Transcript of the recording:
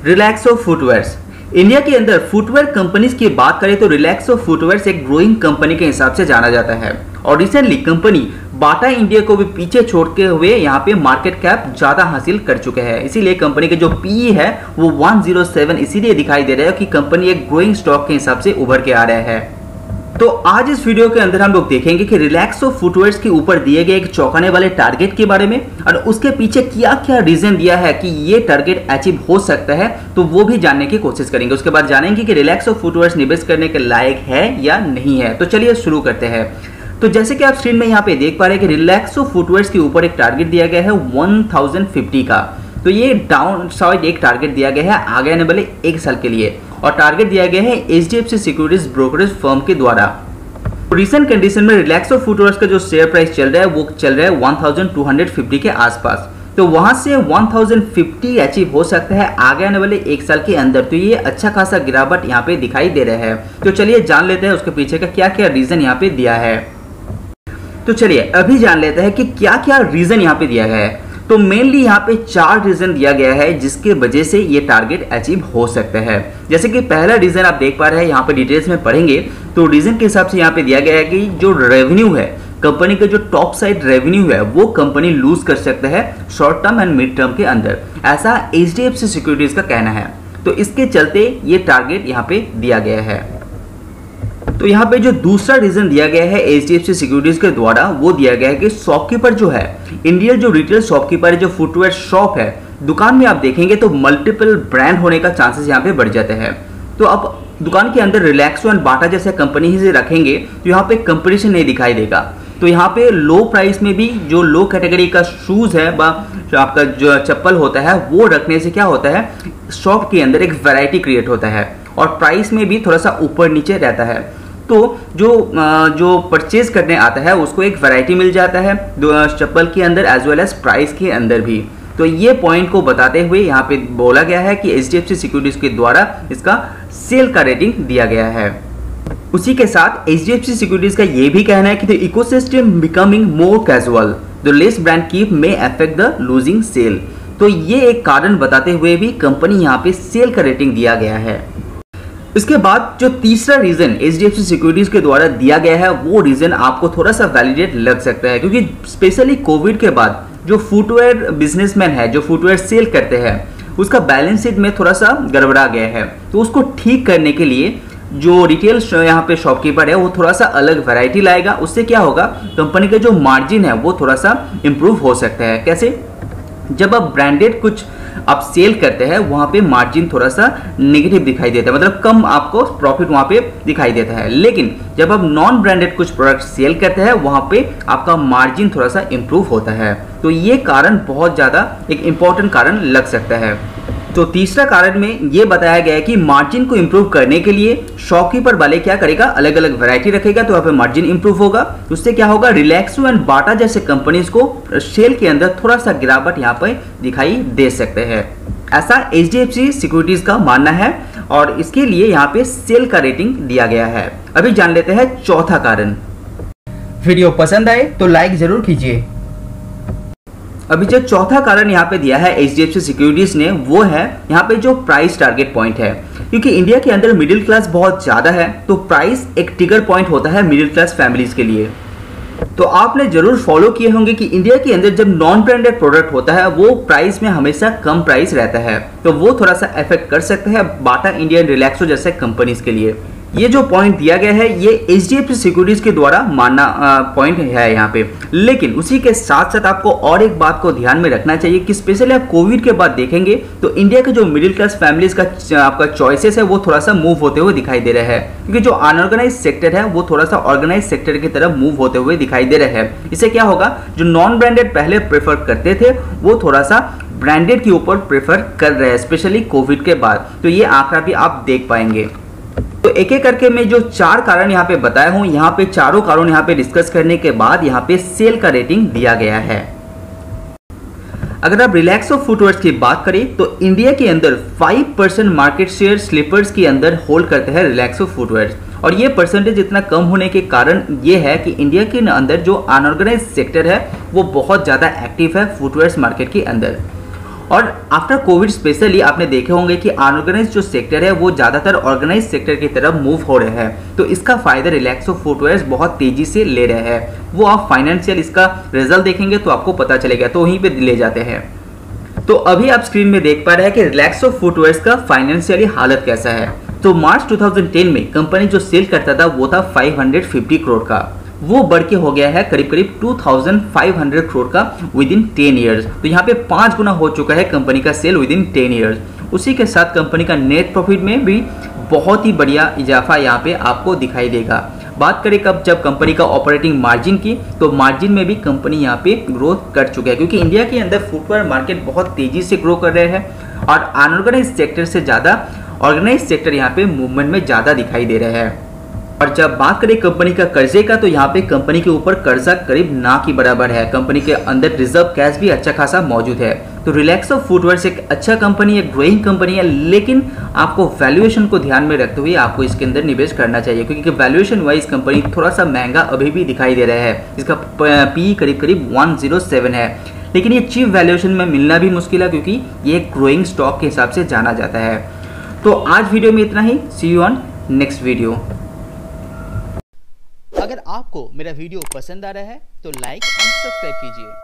Relaxo footwears. India के अंदर footwear companies की बात करें तो रिलैक्सो फुटवेयर्स एक ग्रोइंग कंपनी के हिसाब से जाना जाता है और रिसेंटली कंपनी बाटा इंडिया को भी पीछे छोड़ते हुए यहाँ पे मार्केट कैप ज्यादा हासिल कर चुके हैं। इसीलिए कंपनी के जो पीई है वो 107 इसीलिए दिखाई दे रहा है कि कंपनी एक ग्रोइंग स्टॉक के हिसाब से उभर के आ रहा है। तो आज इस वीडियो के अंदर हम लोग देखेंगे कि रिलैक्सो फुटवेयर्स के ऊपर दिए गए एक चौंकाने वाले टारगेट के बारे में और उसके पीछे क्या क्या रीजन दिया है कि ये टारगेट अचीव हो सकता है, तो वो भी जानने की कोशिश करेंगे। उसके बाद जानेंगे कि रिलैक्सो फुटवेयर्स निवेश करने के लायक है या नहीं है। तो चलिए शुरू करते हैं। तो जैसे कि आप स्क्रीन में यहाँ पे देख पा रहे हैं कि रिलैक्सो फुटवेयर्स के ऊपर एक टारगेट दिया गया है 1050 का। तो ये डाउन साइड एक टारगेट दिया गया है आगे आने वाले एक साल के लिए और टारगेट दिया गया है HDFC सिक्योरिटीज ब्रोकरेज फर्म के द्वारा। रिसेंट कंडीशन में रिलैक्सो फुटवेयर्स का जो शेयर प्राइस चल रहा है वो चल रहा है 1250 के आसपास। तो वहां से 1050 अचीव हो सकता है आगे आने वाले एक साल के अंदर। तो ये अच्छा खासा गिरावट यहाँ पे दिखाई दे रहा है। तो चलिए जान लेते हैं उसके पीछे का क्या क्या रीजन यहाँ पे दिया है। तो चलिए अभी जान लेते हैं कि क्या क्या रीजन यहाँ पे दिया गया है। तो मेनली यहाँ पे 4 रीजन दिया गया है जिसके वजह से ये टारगेट अचीव हो सकता है। जैसे कि पहला रीजन आप देख पा रहे हैं, यहाँ पे डिटेल्स में पढ़ेंगे तो रीजन के हिसाब से यहाँ पे दिया गया है कि जो रेवेन्यू है कंपनी का, जो टॉप साइड रेवेन्यू है वो कंपनी लूज कर सकता है short term and mid term के अंदर, ऐसा HDFC सिक्योरिटीज का कहना है। तो इसके चलते ये टारगेट यहाँ पे दिया गया है। तो यहाँ पे जो दूसरा रीजन दिया गया है HDFC सिक्योरिटीज के द्वारा वो दिया गया है कि शॉपकीपर जो है, इंडियन जो रिटेल शॉपकीपर है, जो फुटवेयर शॉप है, दुकान में आप देखेंगे तो मल्टीपल ब्रांड होने का चांसेस यहाँ पे बढ़ जाते हैं। तो अब दुकान के अंदर रिलैक्सो एंड बाटा जैसे कंपनी ही से रखेंगे तो यहाँ पे कंपटीशन नहीं दिखाई देगा। तो यहाँ पे लो प्राइस में भी जो लो कैटेगरी का शूज है जो आपका जो चप्पल होता है वो रखने से क्या होता है, शॉप के अंदर एक वैरायटी क्रिएट होता है और प्राइस में भी थोड़ा सा ऊपर नीचे रहता है। तो जो परचेज करने आता है उसको एक वैरायटी मिल जाता है चप्पल के अंदर एज वेल एज प्राइस के अंदर भी। तो ये पॉइंट को बताते हुए यहाँ पे बोला गया है कि HDFC सिक्योरिटीज के द्वारा इसका सेल का रेटिंग दिया गया है। उसी के साथ HDFC सिक्योरिटीज का ये भी कहना है कि the ecosystem becoming more casual, the less brand keep may affect the losing sale. तो ये एक कारण बताते हुए भी कंपनी यहाँ पे सेल का रेटिंग दिया गया है। इसके बाद जो तीसरा रीजन HDFC सिक्योरिटीज के द्वारा दिया गया है वो रीजन आपको थोड़ा सा वैलिडेट लग सकता है, क्योंकि स्पेशली कोविड के बाद जो फुटवेयर बिजनेसमैन है, जो फुटवेयर सेल करते हैं, उसका बैलेंस शीट में थोड़ा सा गड़बड़ा गया है। तो उसको ठीक करने के लिए जो रिटेल यहाँ पे शॉपकीपर है वो थोड़ा सा अलग वैरायटी लाएगा। उससे क्या होगा, कंपनी का जो मार्जिन है वो थोड़ा सा इंप्रूव हो सकता है। कैसे? जब आप ब्रांडेड कुछ आप सेल करते हैं वहां पे मार्जिन थोड़ा सा नेगेटिव दिखाई देता है, मतलब कम आपको प्रॉफिट वहां पे दिखाई देता है। लेकिन जब आप नॉन ब्रांडेड कुछ प्रोडक्ट सेल करते हैं वहां पे आपका मार्जिन थोड़ा सा इंप्रूव होता है। तो ये कारण बहुत ज्यादा एक इंपॉर्टेंट कारण लग सकता है। तो तीसरा कारण में ये बताया गया है कि मार्जिन को इंप्रूव करने के लिए शॉपकीपर वाले क्या करेगा, अलग अलग वैरायटी रखेगा तो यहाँ पे मार्जिन इंप्रूव होगा। उससे क्या होगा, रिलैक्सो एंड बाटा जैसे कंपनीज को सेल के अंदर थोड़ा सा गिरावट यहाँ पे दिखाई दे सकते हैं, ऐसा HDFC सिक्योरिटीज का मानना है और इसके लिए यहाँ पे सेल का रेटिंग दिया गया है। अभी जान लेते हैं चौथा कारण। वीडियो पसंद आए तो लाइक जरूर कीजिए। अभी जो चौथा कारण यहाँ पे दिया है HDFC सिक्योरिटीज ने वो है यहाँ पे जो प्राइस टारगेट पॉइंट है, क्योंकि इंडिया के अंदर मिडिल क्लास बहुत ज्यादा है तो प्राइस एक ट्रिगर पॉइंट होता है मिडिल क्लास फैमिलीज के लिए। तो आपने जरूर फॉलो किए होंगे कि इंडिया के अंदर जब नॉन ब्रांडेड प्रोडक्ट होता है वो प्राइस में हमेशा कम प्राइस रहता है, तो वो थोड़ा सा इफेक्ट कर सकता है बाटा इंडिया, रिलैक्सो जैसे कंपनीज के लिए। ये जो पॉइंट दिया गया है ये HDFC सिक्योरिटीज के द्वारा मानना पॉइंट है यहाँ पे। लेकिन उसी के साथ साथ आपको और एक बात को ध्यान में रखना चाहिए कि स्पेशली आप कोविड के बाद देखेंगे तो इंडिया के जो मिडिल क्लास फैमिलीज का आपका चॉइसेस है वो थोड़ा सा मूव होते हुए दिखाई दे रहा है, क्योंकि जो अनऑर्गेनाइज सेक्टर है वो थोड़ा सा ऑर्गेनाइज सेक्टर की तरफ मूव होते हुए दिखाई दे रहा है। इससे क्या होगा, जो नॉन ब्रांडेड पहले प्रेफर करते थे वो थोड़ा सा ब्रांडेड के ऊपर प्रेफर कर रहे हैं, स्पेशली कोविड के बाद। तो ये आंकड़ा भी आप देख पाएंगे। तो एक एक करके मैं जो 4 कारण यहाँ पे बताया हूँ, यहाँ पे चारों कारण यहाँ पे डिस्कस करने के बाद यहाँ पे सेल का रेटिंग दिया गया है। अगर आप रिलैक्सो फुटवेयर्स की बात करें तो इंडिया के अंदर 5% मार्केट शेयर स्लीपर्स के अंदर होल्ड करते हैं रिलैक्सो फुटवेयर्स, और ये परसेंटेज इतना कम होने के कारण ये है कि इंडिया के अंदर जो अनऑर्गेनाइज सेक्टर है वो बहुत ज़्यादा एक्टिव है फुटवेयर्स मार्केट के अंदर। और आफ्टर कोविड स्पेशली आपने देखे होंगे कि अनऑर्गेनाइज जो सेक्टर है वो ज़्यादातर ऑर्गेनाइज सेक्टर की तरफ मूव हो रहे हैं, तो इसका फायदा रिलैक्सो फुटवेयर्स बहुत तेजी से ले रहे हैं। वो आप फाइनेंशियल इसका रिजल्ट देखेंगे तो आपको पता चलेगा, तो वहीं पे ले जाते हैं। तो अभी आप स्क्रीन में देख पा रहे हैं कि रिलैक्सो फुटवेयर्स का फाइनेंशियली हालत कैसा है। तो मार्च 2010 में कंपनी जो सेल करता था वो था 550 करोड़ का, वो बढ़ के हो गया है करीब करीब 2500 करोड़ का विद इन 10 ईयर्स। तो यहाँ पे 5 गुना हो चुका है कंपनी का सेल विद इन 10 ईयर्स। उसी के साथ कंपनी का नेट प्रॉफिट में भी बहुत ही बढ़िया इजाफा यहाँ पे आपको दिखाई देगा। बात करें कब जब कंपनी का ऑपरेटिंग मार्जिन की, तो मार्जिन में भी कंपनी यहाँ पे ग्रोथ कर चुका है, क्योंकि इंडिया के अंदर फुटवेयर मार्केट बहुत तेजी से ग्रो कर रहे हैं और अनऑर्गेनाइज सेक्टर से ज़्यादा ऑर्गेनाइज सेक्टर यहाँ पे मूवमेंट में ज़्यादा दिखाई दे रहे हैं। और जब बात करें कंपनी का कर्जे का, तो यहाँ पे कंपनी के ऊपर कर्जा करीब ना के बराबर है। कंपनी के अंदर रिजर्व कैश भी अच्छा खासा मौजूद है। तो रिलैक्सो फुटवेयर्स एक अच्छा कंपनी है, ग्रोइंग कंपनी है, लेकिन आपको वैल्यूएशन को ध्यान में रखते हुए आपको इसके अंदर निवेश करना चाहिए, क्योंकि वैल्यूएशन वाइज कंपनी थोड़ा सा महंगा अभी भी दिखाई दे रहा है। इसका पी करीब करीब 107 है, लेकिन ये चीप वैल्यूएशन में मिलना भी मुश्किल है, क्योंकि ये ग्रोइंग स्टॉक के हिसाब से जाना जाता है। तो आज वीडियो में इतना ही। सी यू ऑन नेक्स्ट वीडियो। अगर आपको मेरा वीडियो पसंद आ रहा है तो लाइक एंड सब्सक्राइब कीजिए।